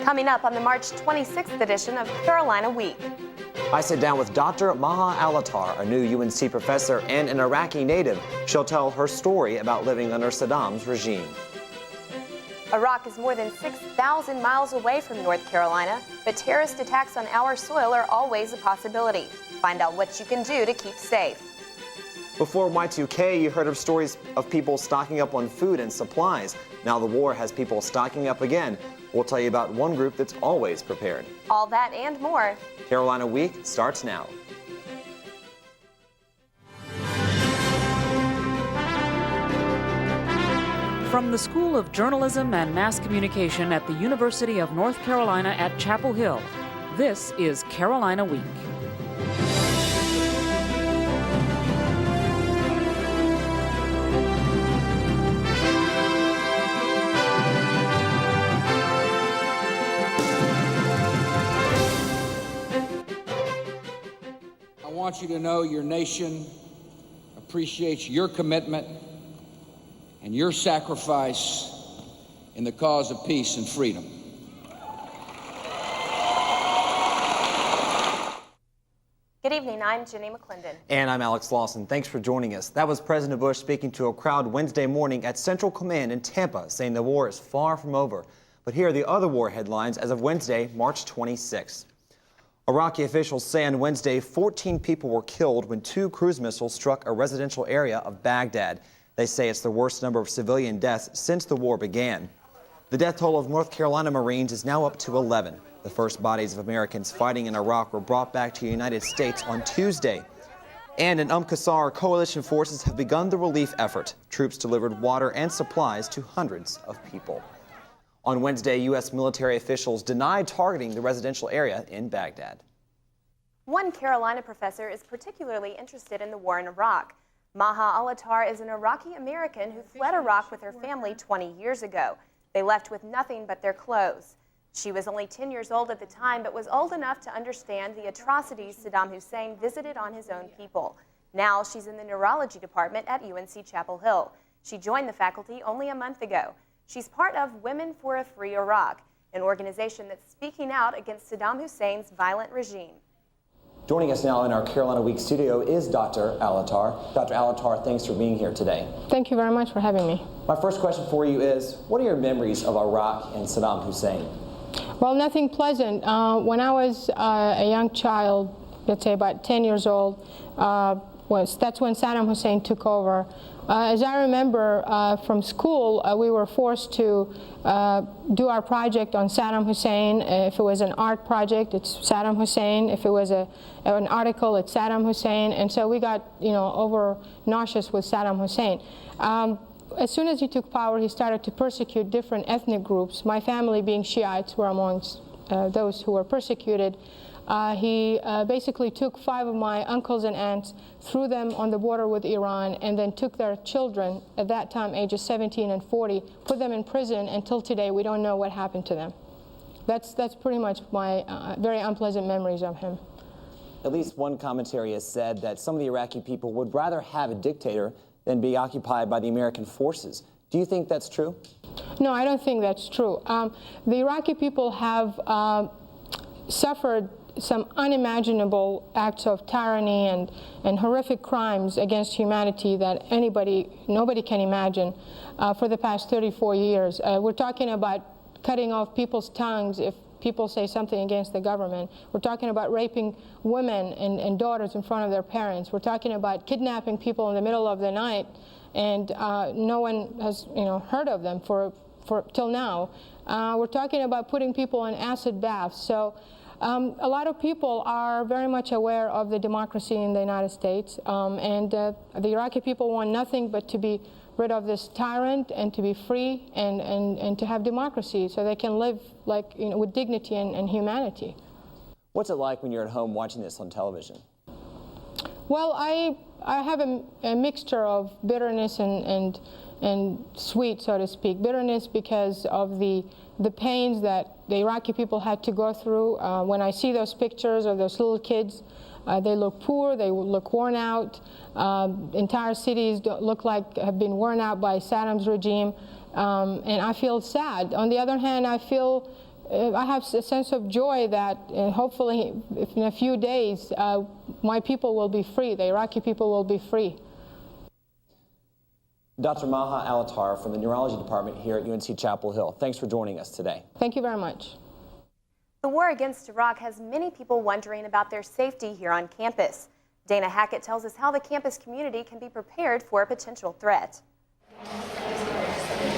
Coming up on the March 26th edition of Carolina Week. I sit down with Dr. Maha Alattar, a new UNC professor and an Iraqi native. She'll tell her story about living under Saddam's regime. Iraq is more than 6,000 miles away from North Carolina, but terrorist attacks on our soil are always a possibility. Find out what you can do to keep safe. Before Y2K, you heard of stories of people stocking up on food and supplies. Now the war has people stocking up again. We'll tell you about one group that's always prepared. All that and more. Carolina Week starts now. From the School of Journalism and Mass Communication at the University of North Carolina at Chapel Hill, this is Carolina Week. I want you to know your nation appreciates your commitment and your sacrifice in the cause of peace and freedom. Good evening, I'm Jenny McClendon. And I'm Alex Lawson. Thanks for joining us. That was President Bush speaking to a crowd Wednesday morning at Central Command in Tampa, saying the war is far from over. But here are the other war headlines as of Wednesday, March 26th. Iraqi officials say on Wednesday 14 people were killed when 2 cruise missiles struck a residential area of Baghdad. They say it's the worst number of civilian deaths since the war began. The death toll of North Carolina Marines is now up to 11. The first bodies of Americans fighting in Iraq were brought back to the United States on Tuesday. And in Qasr, coalition forces have begun the relief effort. Troops delivered water and supplies to hundreds of people. On Wednesday, U.S. military officials denied targeting the residential area in Baghdad. One Carolina professor is particularly interested in the war in Iraq. Maha Alattar is an Iraqi American who fled Iraq with her family 20 years ago. They left with nothing but their clothes. She was only 10 years old at the time, but was old enough to understand the atrocities Saddam Hussein visited on his own people. Now she's in the neurology department at UNC Chapel Hill. She joined the faculty only a month ago. She's part of Women for a Free Iraq, an organization that's speaking out against Saddam Hussein's violent regime. Joining us now in our Carolina Week studio is Dr. Alattar. Dr. Alattar, thanks for being here today. Thank you very much for having me. My first question for you is, what are your memories of Iraq and Saddam Hussein? Well, nothing pleasant. When I was a young child, let's say about 10 years old, that's when Saddam Hussein took over. As I remember from school, we were forced to do our project on Saddam Hussein. If it was an art project, it's Saddam Hussein. If it was an article, it's Saddam Hussein. And so we got, over nauseous with Saddam Hussein. As soon as he took power, he started to persecute different ethnic groups. My family, being Shiites, were amongst those who were persecuted. He basically took 5 of my uncles and aunts, threw them on the border with Iran, and then took their children, at that time ages 17 and 40, put them in prison. Until today, we don't know what happened to them. That's pretty much my very unpleasant memories of him. At least one commentary has said that some of the Iraqi people would rather have a dictator than be occupied by the American forces. Do you think that's true? No, I don't think that's true. The Iraqi people have suffered some unimaginable acts of tyranny and horrific crimes against humanity that nobody can imagine for the past 34 years. We're talking about cutting off people's tongues if people say something against the government. We're talking about raping women and daughters in front of their parents. We're talking about kidnapping people in the middle of the night, and no one has heard of them for till now. We're talking about putting people in acid baths. So a lot of people are very much aware of the democracy in the United States, and the Iraqi people want nothing but to be rid of this tyrant and to be free and to have democracy so they can live with dignity and humanity. What's it like when you're at home watching this on television? Well, I have a mixture of bitterness and sweet, so to speak. Bitterness because of the pains that the Iraqi people had to go through. When I see those pictures of those little kids, they look poor, they look worn out. Entire cities look like have been worn out by Saddam's regime, and I feel sad. On the other hand, I feel I have a sense of joy that hopefully in a few days my people will be free, the Iraqi people will be free. Dr. Maha Alattar from the Neurology Department here at UNC Chapel Hill. Thanks for joining us today. Thank you very much. The war against Iraq has many people wondering about their safety here on campus. Dana Hackett tells us how the campus community can be prepared for a potential threat.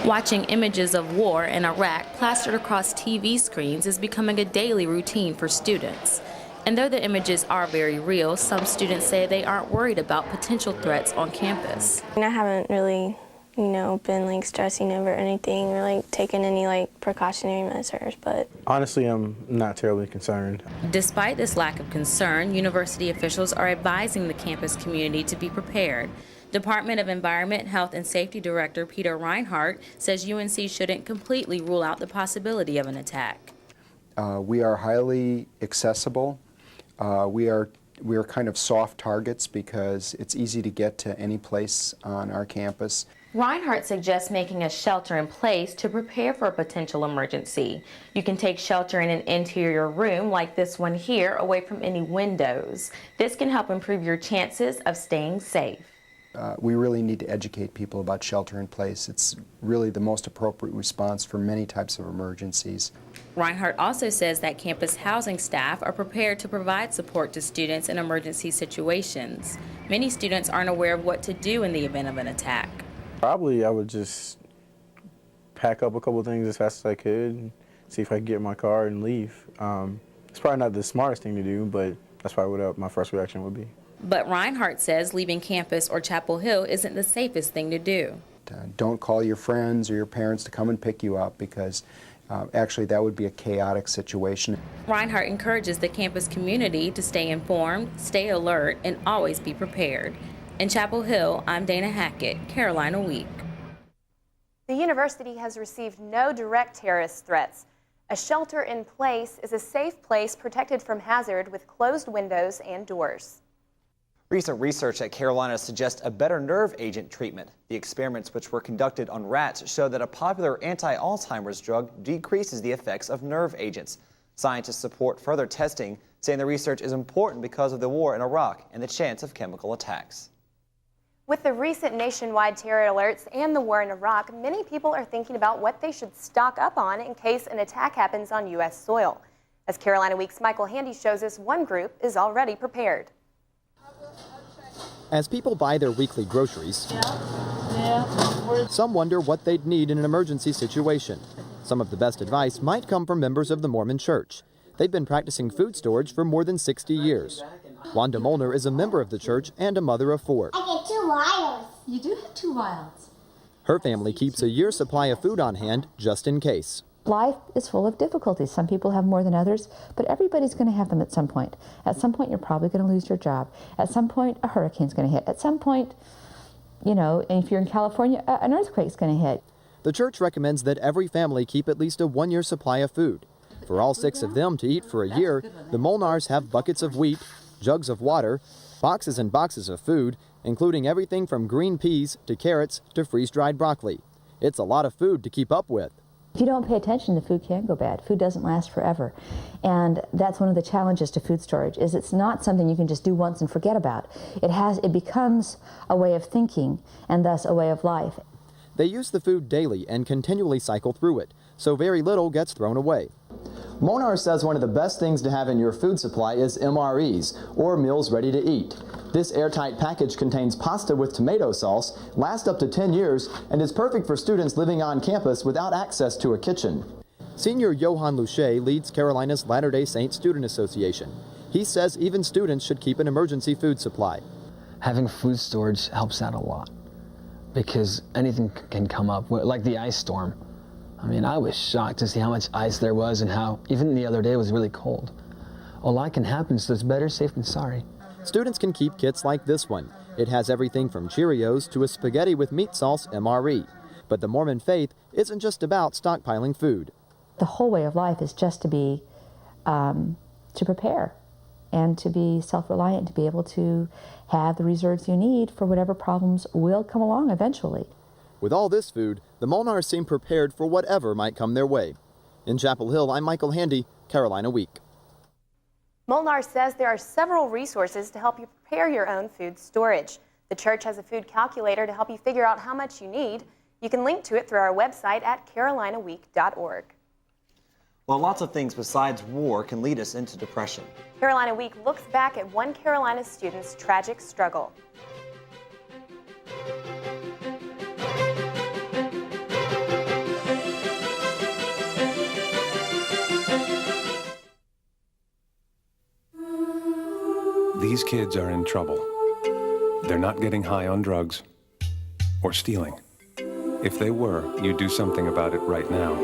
Watching images of war in Iraq plastered across TV screens is becoming a daily routine for students. And though the images are very real, some students say they aren't worried about potential threats on campus. I haven't really, been stressing over anything or taking any precautionary measures, but honestly, I'm not terribly concerned. Despite this lack of concern, university officials are advising the campus community to be prepared. Department of Environment, Health and Safety Director Peter Reinhardt says UNC shouldn't completely rule out the possibility of an attack. We are highly accessible. We are kind of soft targets because it's easy to get to any place on our campus. Reinhardt suggests making a shelter in place to prepare for a potential emergency. You can take shelter in an interior room like this one here, away from any windows. This can help improve your chances of staying safe. We really need to educate people about shelter in place. It's really the most appropriate response for many types of emergencies. Reinhardt also says that campus housing staff are prepared to provide support to students in emergency situations. Many students aren't aware of what to do in the event of an attack. Probably I would just pack up a couple things as fast as I could and see if I could get in my car and leave. It's probably not the smartest thing to do, but that's probably what my first reaction would be. But Reinhardt says leaving campus or Chapel Hill isn't the safest thing to do. Don't call your friends or your parents to come and pick you up because actually that would be a chaotic situation. Reinhardt encourages the campus community to stay informed, stay alert, and always be prepared. In Chapel Hill, I'm Dana Hackett, Carolina Week. The university has received no direct terrorist threats. A shelter in place is a safe place protected from hazard with closed windows and doors. Recent research at Carolina suggests a better nerve agent treatment. The experiments, which were conducted on rats, show that a popular anti-Alzheimer's drug decreases the effects of nerve agents. Scientists support further testing, saying the research is important because of the war in Iraq and the chance of chemical attacks. With the recent nationwide terror alerts and the war in Iraq, many people are thinking about what they should stock up on in case an attack happens on U.S. soil. As Carolina Week's Michael Handy shows us, one group is already prepared. As people buy their weekly groceries, some wonder what they'd need in an emergency situation. Some of the best advice might come from members of the Mormon Church. They've been practicing food storage for more than 60 years. Wanda Molnar is a member of the church and a mother of 4. I get 2 vials. You do have 2 vials. Her family keeps a year's supply of food on hand just in case. Life is full of difficulties. Some people have more than others, but everybody's going to have them at some point. At some point, you're probably going to lose your job. At some point, a hurricane's going to hit. At some point, and if you're in California, an earthquake's going to hit. The church recommends that every family keep at least a 1-year supply of food. For all 6 of them to eat for a year, the Molnars have buckets of wheat, jugs of water, boxes and boxes of food, including everything from green peas to carrots to freeze-dried broccoli. It's a lot of food to keep up with. If you don't pay attention, the food can go bad. Food doesn't last forever. And that's one of the challenges to food storage, is it's not something you can just do once and forget about. It becomes a way of thinking and thus a way of life. They use the food daily and continually cycle through it, so very little gets thrown away. Molnar says one of the best things to have in your food supply is MREs, or meals ready to eat. This airtight package contains pasta with tomato sauce, lasts up to 10 years, and is perfect for students living on campus without access to a kitchen. Senior Johan Luche leads Carolina's Latter-day Saints Student Association. He says even students should keep an emergency food supply. Having food storage helps out a lot because anything can come up, like the ice storm. I mean, I was shocked to see how much ice there was and how even the other day it was really cold. A lot can happen, so it's better safe than sorry. Students can keep kits like this one. It has everything from Cheerios to a spaghetti with meat sauce MRE. But the Mormon faith isn't just about stockpiling food. The whole way of life is just to be, to prepare and to be self-reliant, to be able to have the reserves you need for whatever problems will come along eventually. With all this food, the Molnars seem prepared for whatever might come their way. In Chapel Hill, I'm Michael Handy, Carolina Week. Molnar says there are several resources to help you prepare your own food storage. The church has a food calculator to help you figure out how much you need. You can link to it through our website at carolinaweek.org. Well, lots of things besides war can lead us into depression. Carolina Week looks back at one Carolina student's tragic struggle. These kids are in trouble. They're not getting high on drugs or stealing. If they were, you'd do something about it right now.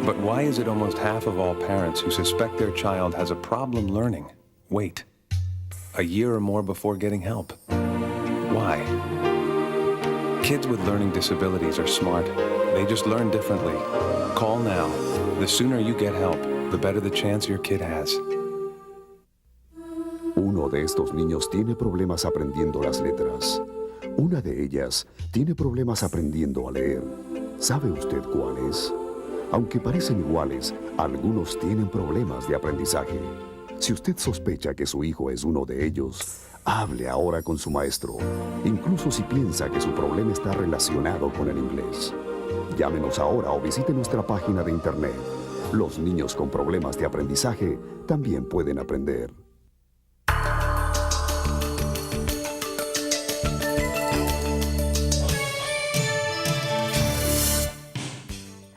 But why is it almost half of all parents who suspect their child has a problem learning wait a year or more before getting help? Why? Kids with learning disabilities are smart. They just learn differently. Call now. The sooner you get help, the better the chance your kid has. Uno de estos niños tiene problemas aprendiendo las letras. Una de ellas tiene problemas aprendiendo a leer. ¿Sabe usted cuáles? Aunque parecen iguales, algunos tienen problemas de aprendizaje. Si usted sospecha que su hijo es uno de ellos, hable ahora con su maestro, incluso si piensa que su problema está relacionado con el inglés. Llámenos ahora o visite nuestra página de internet. Los niños con problemas de aprendizaje también pueden aprender.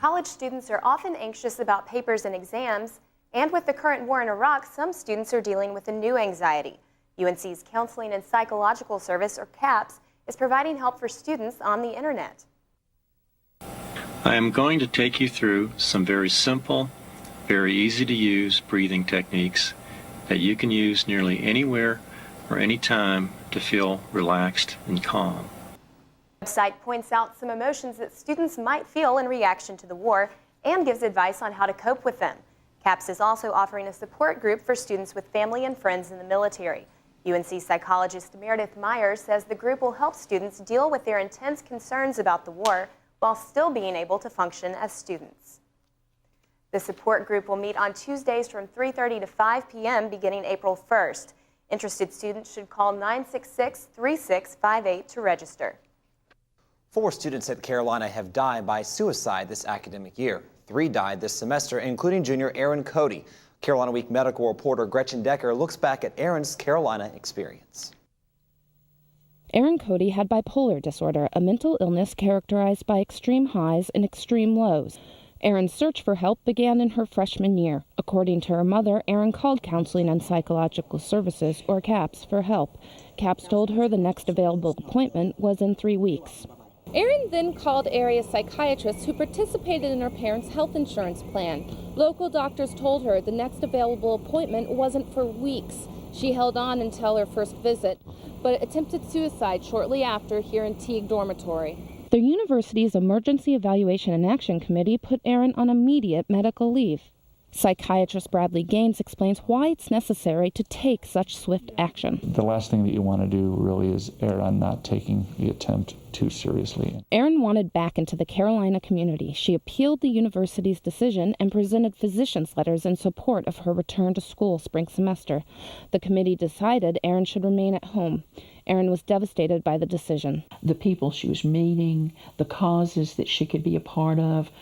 College students are often anxious about papers and exams, and with the current war in Iraq, some students are dealing with a new anxiety. UNC's Counseling and Psychological Service, or CAPS, is providing help for students on the internet. I am going to take you through some very simple, very easy to use breathing techniques that you can use nearly anywhere or anytime to feel relaxed and calm. The website points out some emotions that students might feel in reaction to the war and gives advice on how to cope with them. CAPS is also offering a support group for students with family and friends in the military. UNC psychologist Meredith Myers says the group will help students deal with their intense concerns about the war while still being able to function as students. The support group will meet on Tuesdays from 3:30 to 5 p.m. beginning April 1st. Interested students should call 966-3658 to register. 4 students at Carolina have died by suicide this academic year. 3 died this semester, including junior Erin Cody. Carolina Week medical reporter Gretchen Decker looks back at Erin's Carolina experience. Erin Cody had bipolar disorder, a mental illness characterized by extreme highs and extreme lows. Erin's search for help began in her freshman year. According to her mother, Erin called Counseling and Psychological Services, or CAPS, for help. CAPS told her the next available appointment was in 3 weeks. Erin then called area psychiatrists who participated in her parents' health insurance plan. Local doctors told her the next available appointment wasn't for weeks. She held on until her first visit, but attempted suicide shortly after here in Teague Dormitory. The university's Emergency Evaluation and Action Committee put Erin on immediate medical leave. Psychiatrist Bradley Gaines explains why it's necessary to take such swift action. The last thing that you want to do really is err on not taking the attempt too seriously. Erin wanted back into the Carolina community. She appealed the university's decision and presented physician's letters in support of her return to school spring semester. The committee decided Erin should remain at home. Erin was devastated by the decision. The people she was meeting, the causes that she could be a part of,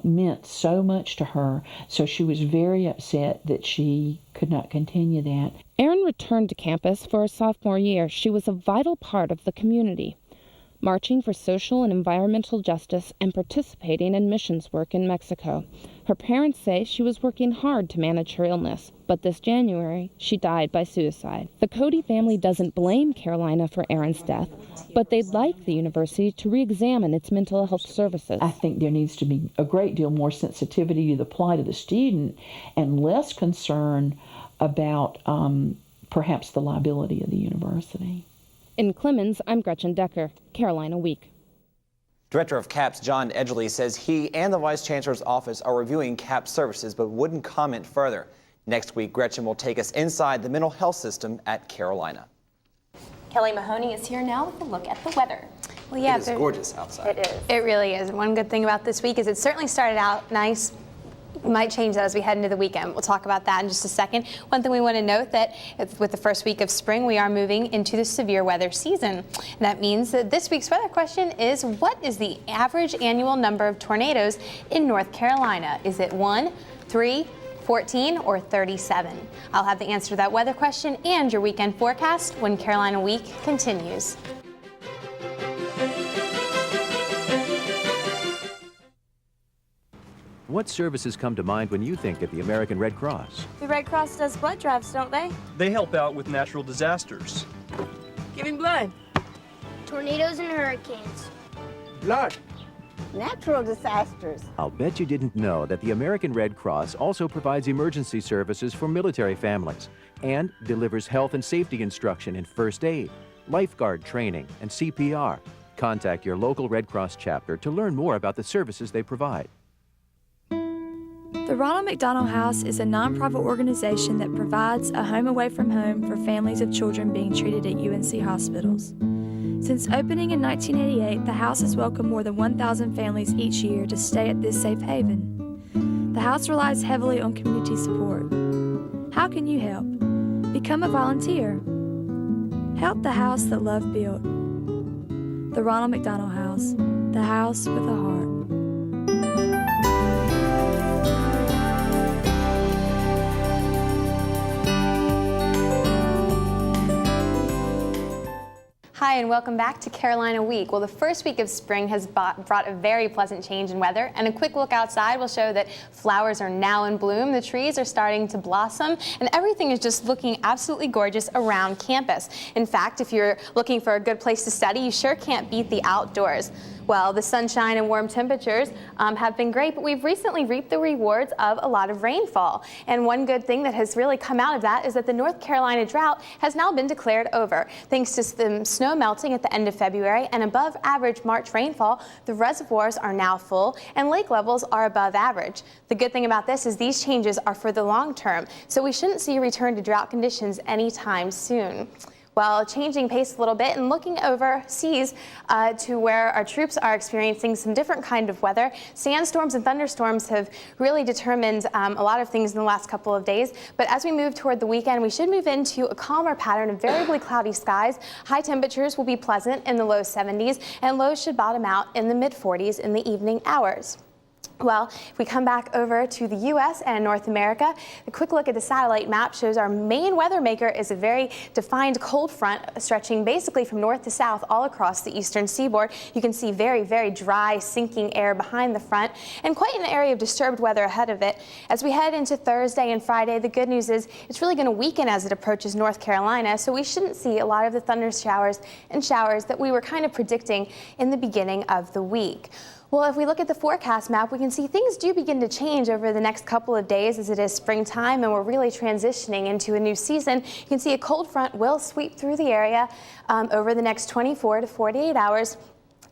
meant so much to her. So she was very upset that she could not continue that. Erin returned to campus for her sophomore year. She was a vital part of the community, marching for social and environmental justice and participating in missions work in Mexico. Her parents say she was working hard to manage her illness, but this January, she died by suicide. The Cody family doesn't blame Carolina for Erin's death, but they'd like the university to re-examine its mental health services. I think there needs to be a great deal more sensitivity to the plight of the student and less concern about perhaps the liability of the university. In Clemens, I'm Gretchen Decker, Carolina Week. Director of CAPS, John Edgley, says he and the Vice Chancellor's office are reviewing CAPS services but wouldn't comment further. Next week, Gretchen will take us inside the mental health system at Carolina. Kelly Mahoney is here now with a look at the weather. Well, yeah, it is gorgeous outside. It is. It really is. One good thing about this week is it certainly started out nice, might change that as we head into the weekend. We'll talk about that in just a second. One thing we want to note that with the first week of spring, we are moving into the severe weather season. That means that this week's weather question is, what is the average annual number of tornadoes in North Carolina? Is it 1, 3, 14, or 37? I'll have the answer to that weather question and your weekend forecast when Carolina Week continues. What services come to mind when you think of the American Red Cross? The Red Cross does blood drives, don't they? They help out with natural disasters. Giving blood. Tornadoes and hurricanes. Blood. Natural disasters. I'll bet you didn't know that the American Red Cross also provides emergency services for military families and delivers health and safety instruction in first aid, lifeguard training, and CPR. Contact your local Red Cross chapter to learn more about the services they provide. The Ronald McDonald House is a nonprofit organization that provides a home away from home for families of children being treated at UNC hospitals. Since opening in 1988, the house has welcomed more than 1,000 families each year to stay at this safe haven. The house relies heavily on community support. How can you help? Become a volunteer. Help the house that love built. The Ronald McDonald House, the house with a heart. Hi, and welcome back to Carolina Week. Well, the first week of spring has brought a very pleasant change in weather, and a quick look outside will show that flowers are now in bloom, the trees are starting to blossom, and everything is just looking absolutely gorgeous around campus. In fact, if you're looking for a good place to study, you sure can't beat the outdoors. Well, the sunshine and warm temperatures have been great, but we've recently reaped the rewards of a lot of rainfall. And one good thing that has really come out of that is that the North Carolina drought has now been declared over. Thanks to some snow melting at the end of February and above average March rainfall, the reservoirs are now full and lake levels are above average. The good thing about this is these changes are for the long term, so we shouldn't see a return to drought conditions anytime soon. Well, changing pace a little bit and looking overseas to where our troops are experiencing some different kind of weather. Sandstorms and thunderstorms have really determined a lot of things in the last couple of days. But as we move toward the weekend, we should move into a calmer pattern of variably cloudy skies. High temperatures will be pleasant in the low 70s, and lows should bottom out in the mid 40s in the evening hours. Well, if we come back over to the U.S. and North America, a quick look at the satellite map shows our main weather maker is a very defined cold front stretching basically from north to south all across the eastern seaboard. You can see very, very dry, sinking air behind the front and quite an area of disturbed weather ahead of it. As we head into Thursday and Friday, the good news is it's really going to weaken as it approaches North Carolina, so we shouldn't see a lot of the thunder showers and showers that we were kind of predicting in the beginning of the week. Well, if we look at the forecast map, we can see things do begin to change over the next couple of days as it is springtime and we're really transitioning into a new season. You can see a cold front will sweep through the area over the next 24 to 48 hours.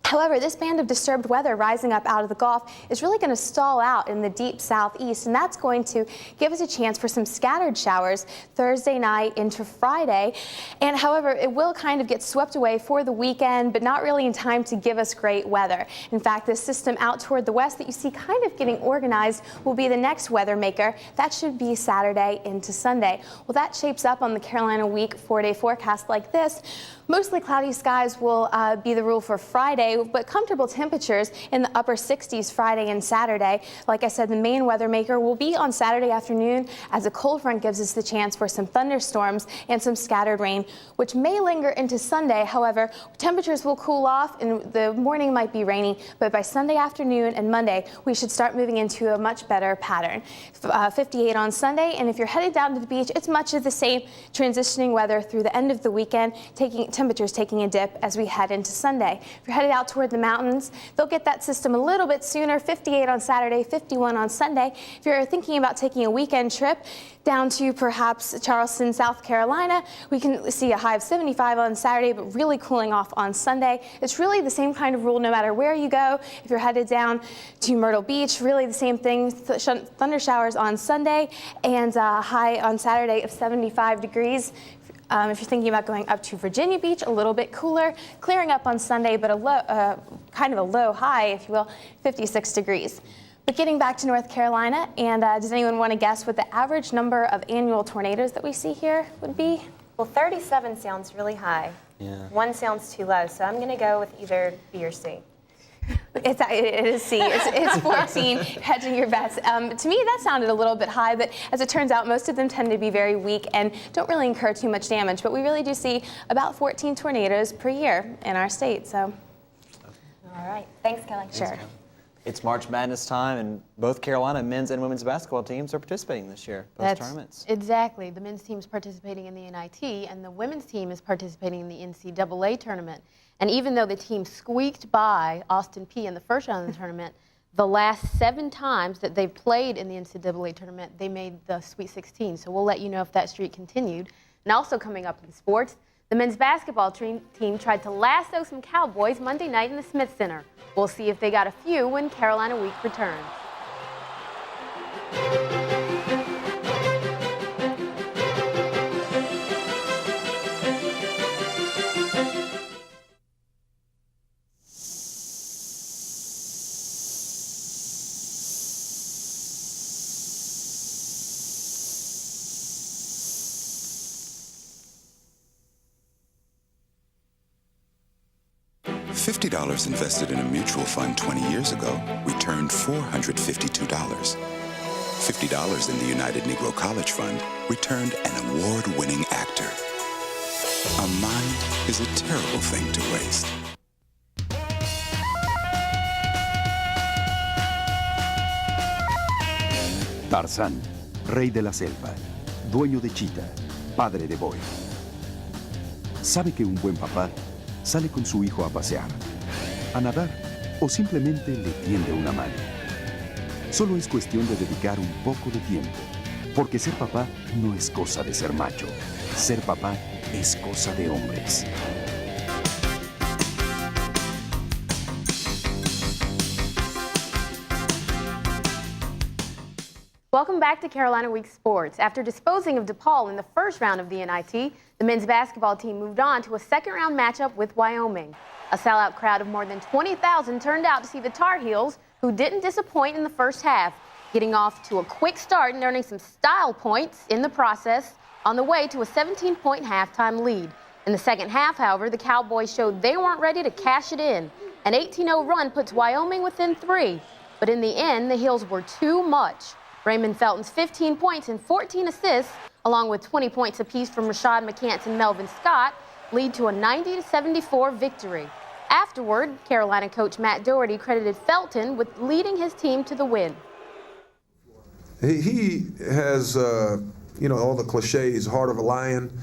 However, this band of disturbed weather rising up out of the Gulf is really going to stall out in the deep southeast, and that's going to give us a chance for some scattered showers Thursday night into Friday. And however, it will kind of get swept away for the weekend, but not really in time to give us great weather. In fact, this system out toward the west that you see kind of getting organized will be the next weather maker. That should be Saturday into Sunday. Well, that shapes up on the Carolina Week 4-day forecast like this. Mostly cloudy skies will be the rule for Friday, but comfortable temperatures in the upper 60s Friday and Saturday. Like I said, the main weather maker will be on Saturday afternoon as a cold front gives us the chance for some thunderstorms and some scattered rain, which may linger into Sunday. However, temperatures will cool off and the morning might be rainy, but by Sunday afternoon and Monday, we should start moving into a much better pattern. 58 on Sunday, and if you're headed down to the beach, it's much of the same transitioning weather through the end of the weekend, temperatures taking a dip as we head into Sunday. If you're headed out toward the mountains, they'll get that system a little bit sooner, 58 on Saturday, 51 on Sunday. If you're thinking about taking a weekend trip down to perhaps Charleston, South Carolina, we can see a high of 75 on Saturday, but really cooling off on Sunday. It's really the same kind of rule no matter where you go. If you're headed down to Myrtle Beach, really the same thing, thunder showers on Sunday and a high on Saturday of 75 degrees. If you're thinking about going up to Virginia Beach, a little bit cooler, clearing up on Sunday, but a low, kind of a low high, if you will, 56 degrees. But getting back to North Carolina, and does anyone want to guess what the average number of annual tornadoes that we see here would be? Well, 37 sounds really high. Yeah. 1 sounds too low, so I'm going to go with either B or C. It is C. It's 14, hedging your bets. To me, that sounded a little bit high, but as it turns out, most of them tend to be very weak and don't really incur too much damage. But we really do see about 14 tornadoes per year in our state. So, all right. Thanks, Kelly. Sure. It's March Madness time, and both Carolina men's and women's basketball teams are participating this year, both tournaments. Exactly. The men's team is participating in the NIT, and the women's team is participating in the NCAA tournament. And even though the team squeaked by Austin Peay in the first round of the tournament, the last 7 times that they've played in the NCAA tournament, they made the Sweet 16. So we'll let you know if that streak continued. And also coming up in sports, the men's basketball team tried to lasso some Cowboys Monday night in the Smith Center. We'll see if they got a few when Carolina Week returns. $50 invested in a mutual fund 20 years ago returned $452. $50 in the United Negro College Fund returned an award-winning actor. A mind is a terrible thing to waste. Tarzán, rey de la selva, dueño de Cheetah, padre de Boy. Sabe que un buen papá sale con su hijo a pasear, a nadar o simplemente le tiende una mano. Solo es cuestión de dedicar un poco de tiempo, porque ser papá no es cosa de ser macho. Ser papá es cosa de hombres. Welcome back to Carolina Week Sports. After disposing of DePaul in the first round of the NIT, the men's basketball team moved on to a second-round matchup with Wyoming. A sellout crowd of more than 20,000 turned out to see the Tar Heels, who didn't disappoint in the first half, getting off to a quick start and earning some style points in the process on the way to a 17-point halftime lead. In the second half, however, the Cowboys showed they weren't ready to cash it in. An 18-0 run puts Wyoming within 3, but in the end, the Heels were too much. Raymond Felton's 15 points and 14 assists, along with 20 points apiece from Rashad McCants and Melvin Scott, lead to a 90-74 victory. Afterward, Carolina coach Matt Doherty credited Felton with leading his team to the win. He has, all the cliches, heart of a lion,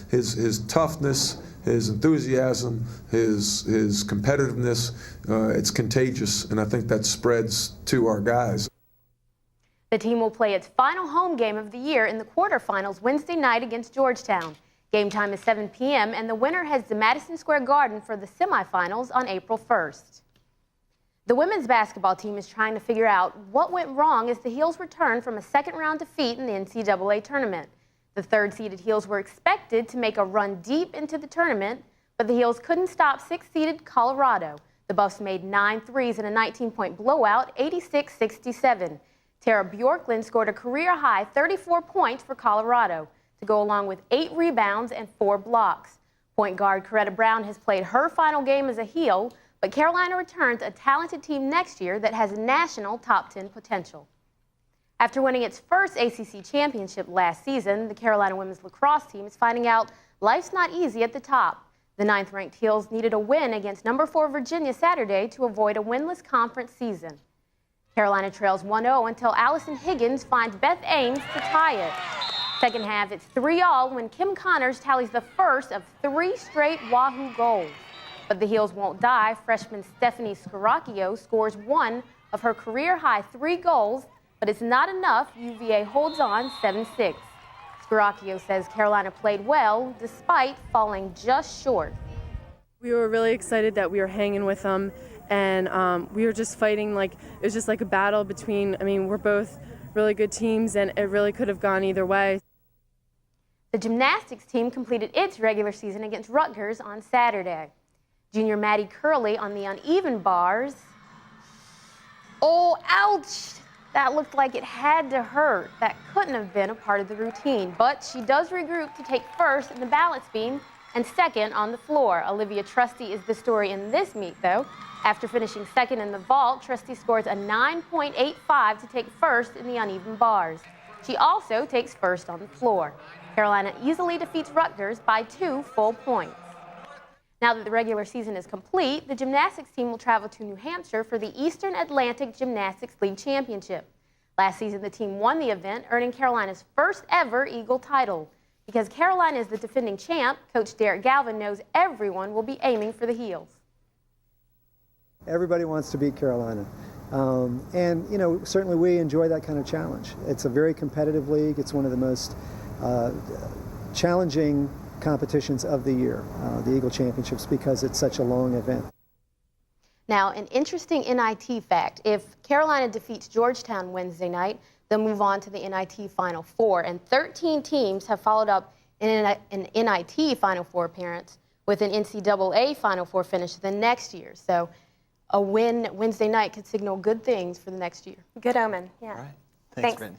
his toughness, his enthusiasm, his competitiveness, it's contagious, and I think that spreads to our guys. The team will play its final home game of the year in the quarterfinals Wednesday night against Georgetown. Game time is 7 p.m., and the winner heads to Madison Square Garden for the semifinals on April 1st. The women's basketball team is trying to figure out what went wrong as the Heels return from a second-round defeat in the NCAA tournament. The third-seeded Heels were expected to make a run deep into the tournament, but the Heels couldn't stop sixth-seeded Colorado. The Buffs made 9 threes in a 19-point blowout, 86-67. Tara Bjorklund scored a career-high 34 points for Colorado, to go along with 8 rebounds and 4 blocks. Point guard Coretta Brown has played her final game as a Heel, but Carolina returns a talented team next year that has national top 10 potential. After winning its first ACC championship last season, the Carolina women's lacrosse team is finding out life's not easy at the top. The 9th-ranked Heels needed a win against number 4 Virginia Saturday to avoid a winless conference season. Carolina trails 1-0 until Allison Higgins finds Beth Ames to tie it. Second half, it's 3-all when Kim Connors tallies the first of 3 straight Wahoo goals. But the Heels won't die. Freshman Stephanie Scaracchio scores 1 of her career-high 3 goals, but it's not enough. UVA holds on 7-6. Scaracchio says Carolina played well despite falling just short. We were really excited that we were hanging with them. And we were just fighting it was just like a battle between, we're both really good teams, and it really could have gone either way. The gymnastics team completed its regular season against Rutgers on Saturday. Junior Maddie Curley on the uneven bars Oh, ouch! That looked like it had to hurt. That couldn't have been a part of the routine, but she does regroup to take first in the balance beam and second on the floor. Olivia Trusty is the story in this meet, though. After finishing second in the vault, Trusty scores a 9.85 to take first in the uneven bars. She also takes first on the floor. Carolina easily defeats Rutgers by 2 full points. Now that the regular season is complete, the gymnastics team will travel to New Hampshire for the Eastern Atlantic Gymnastics League Championship. Last season, the team won the event, earning Carolina's first ever Eagle title. Because Carolina is the defending champ, Coach Derek Galvin knows everyone will be aiming for the heels. Everybody wants to beat Carolina. And, you know, certainly we enjoy that kind of challenge. It's a very competitive league. It's one of the most challenging competitions of the year, the Eagle Championships, because it's such a long event. Now, an interesting NIT fact: if Carolina defeats Georgetown Wednesday night, they'll move on to the NIT Final Four, and 13 teams have followed up in an NIT Final Four appearance with an NCAA Final Four finish the next year. So a win Wednesday night could signal good things for the next year. Good omen, yeah. All right. Thanks. Brittany.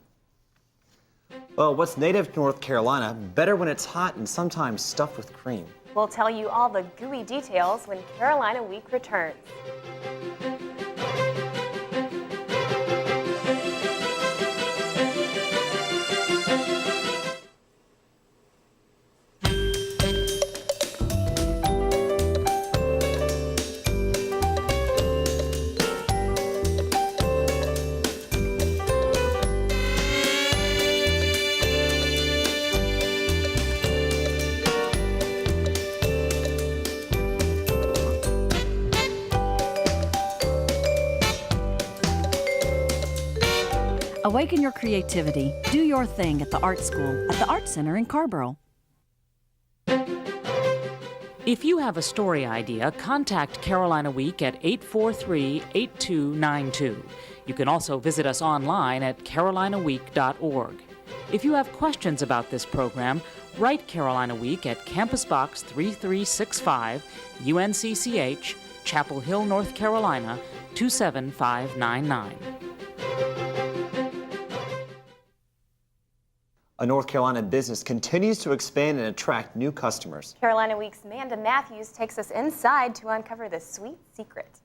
Well, what's native to North Carolina, better when it's hot and sometimes stuffed with cream? We'll tell you all the gooey details when Carolina Week returns. Awaken your creativity. Do your thing at the Art School at the Art Center in Carborough. If you have a story idea, contact Carolina Week at 843-8292. You can also visit us online at carolinaweek.org. If you have questions about this program, write Carolina Week at Campus Box 3365, UNCCH, Chapel Hill, North Carolina, 27599. A North Carolina business continues to expand and attract new customers. Carolina Week's Amanda Matthews takes us inside to uncover the sweet secret.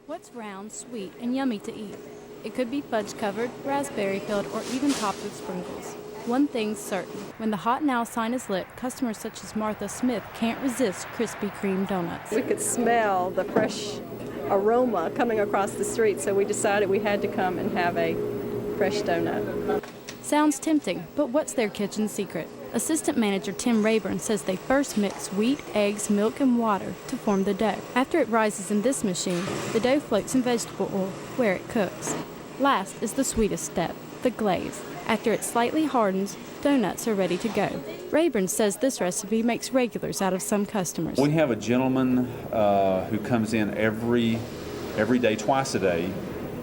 What's round, sweet, and yummy to eat? It could be fudge-covered, raspberry-filled, or even topped with sprinkles. One thing's certain. When the Hot Now sign is lit, customers such as Martha Smith can't resist Krispy Kreme donuts. We could smell the fresh aroma coming across the street, so we decided we had to come and have a fresh donut. Sounds tempting, but what's their kitchen secret? Assistant manager Tim Rayburn says they first mix wheat, eggs, milk, and water to form the dough. After it rises in this machine, the dough floats in vegetable oil, where it cooks. Last is the sweetest step, the glaze. After it slightly hardens, donuts are ready to go. Rayburn says this recipe makes regulars out of some customers. We have a gentleman who comes in every day, twice a day,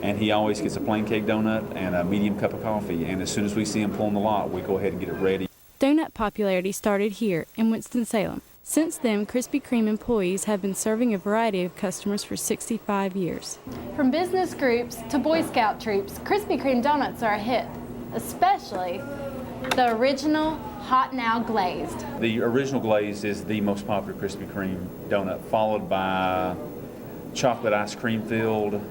and he always gets a plain cake donut and a medium cup of coffee. And as soon as we see him pulling the lot, we go ahead and get it ready. Donut popularity started here in Winston-Salem. Since then, Krispy Kreme employees have been serving a variety of customers for 65 years. From business groups to Boy Scout troops, Krispy Kreme donuts are a hit, especially the original Hot Now glazed. The original glazed is the most popular Krispy Kreme donut, followed by chocolate ice cream filled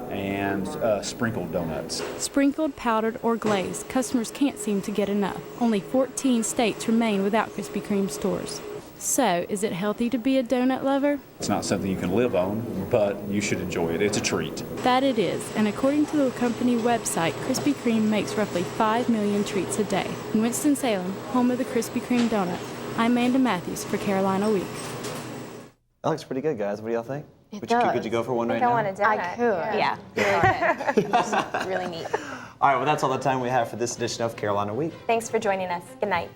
and sprinkled donuts. Sprinkled, powdered, or glazed, customers can't seem to get enough. Only 14 states remain without Krispy Kreme stores. So, is it healthy to be a donut lover? It's not something you can live on, but you should enjoy it. It's a treat. That it is, and according to the company website, Krispy Kreme makes roughly 5 million treats a day. In Winston-Salem, home of the Krispy Kreme donut, I'm Amanda Matthews for Carolina Week. That looks pretty good, guys. What do y'all think? Could you go for one right now? now? I want a donut. I could. Yeah. Really neat. All right, well, that's all the time we have for this edition of Carolina Week. Thanks for joining us. Good night.